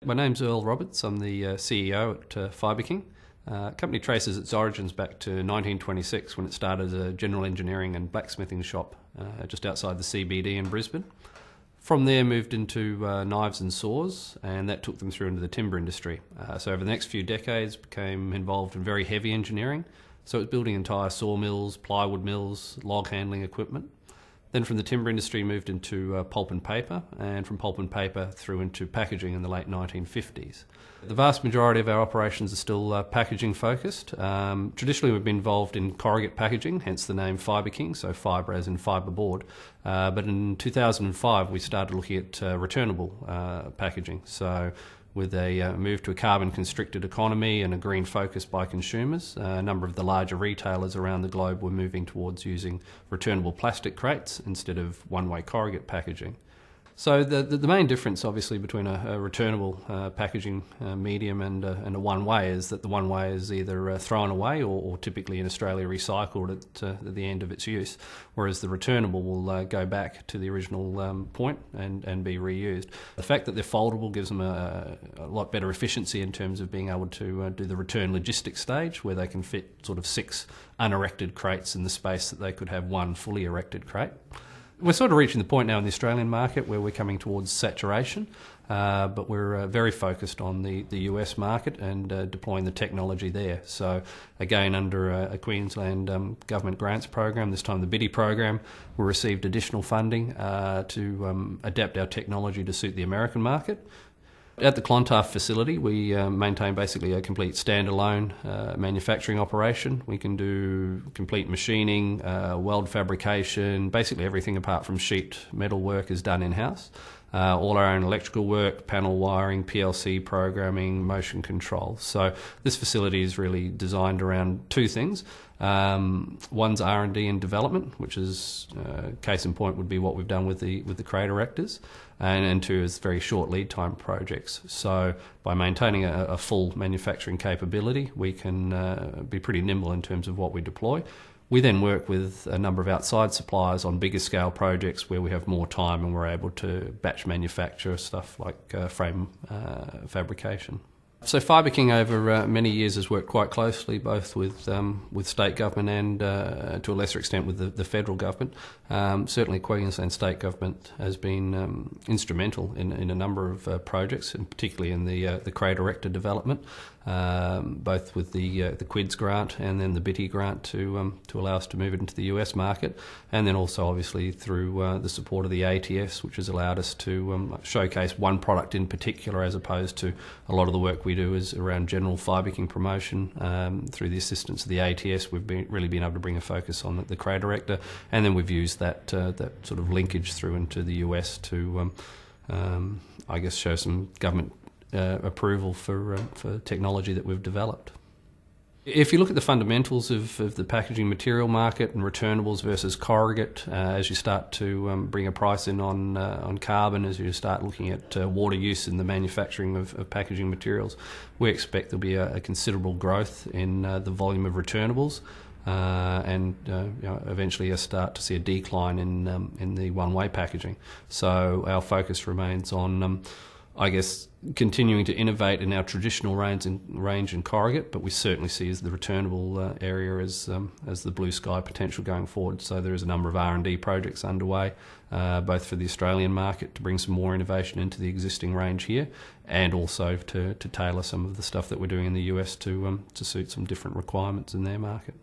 My name's Earl Roberts. I'm the CEO at Fibre King. Company traces its origins back to 1926 when it started as a general engineering and blacksmithing shop just outside the CBD in Brisbane. From there moved into knives and saws, and that took them through into the timber industry. So over the next few decades became involved in very heavy engineering. So it was building entire sawmills, plywood mills, log handling equipment. Then from the timber industry moved into pulp and paper, and from pulp and paper through into packaging in the late 1950s. The vast majority of our operations are still packaging focused. Traditionally we've been involved in corrugate packaging, hence the name Fibre King, so fibre as in fibreboard. But in 2005 we started looking at returnable packaging. So with a move to a carbon-constricted economy and a green focus by consumers, a number of the larger retailers around the globe were moving towards using returnable plastic crates instead of one-way corrugate packaging. So the main difference, obviously, between a returnable packaging medium and a one-way is that the one-way is either thrown away or typically in Australia recycled at the end of its use, whereas the returnable will go back to the original point and be reused. The fact that they're foldable gives them a lot better efficiency in terms of being able to do the return logistics stage, where they can fit sort of 6 unerected crates in the space that they could have 1 fully erected crate. We're sort of reaching the point now in the Australian market where we're coming towards saturation, but we're very focused on the US market and deploying the technology there. So again, under a Queensland government grants program, this time the BIDI program, we received additional funding to adapt our technology to suit the American market. At the Clontarf facility, we maintain basically a complete standalone manufacturing operation. We can do complete machining, weld fabrication, basically everything apart from sheet metal work is done in-house. All our own electrical work, panel wiring, PLC programming, motion control. So this facility is really designed around 2 things. One's R&D and development, which is case in point would be what we've done with the crate erectors, and 2 is very short lead time projects. So by maintaining a full manufacturing capability, we can be pretty nimble in terms of what we deploy. We then work with a number of outside suppliers on bigger scale projects where we have more time and we're able to batch manufacture stuff like frame fabrication. So Fibre King over many years has worked quite closely both with state government and to a lesser extent with the federal government. Certainly Queensland state government has been instrumental in a number of projects, and particularly in the crate erector development, both with the QUIDS grant and then the BIDI grant to allow us to move it into the US market, and then also obviously through the support of the ATS, which has allowed us to showcase one product in particular, as opposed to a lot of the work we do is around general Fibre King promotion. Through the assistance of the ATS, we've really been able to bring a focus on the crate erector, and then we've used that sort of linkage through into the US to, I guess, show some government approval for technology that we've developed. If you look at the fundamentals of the packaging material market and returnables versus corrugate, as you start to bring a price in on carbon, as you start looking at water use in the manufacturing of packaging materials, we expect there'll be a considerable growth in the volume of returnables, and eventually a start to see a decline in the one-way packaging. So our focus remains on I guess continuing to innovate in our traditional range and corrugate, but we certainly see as the returnable area as the blue sky potential going forward. So there is a number of R&D projects underway, both for the Australian market to bring some more innovation into the existing range here, and also to tailor some of the stuff that we're doing in the US to suit some different requirements in their market.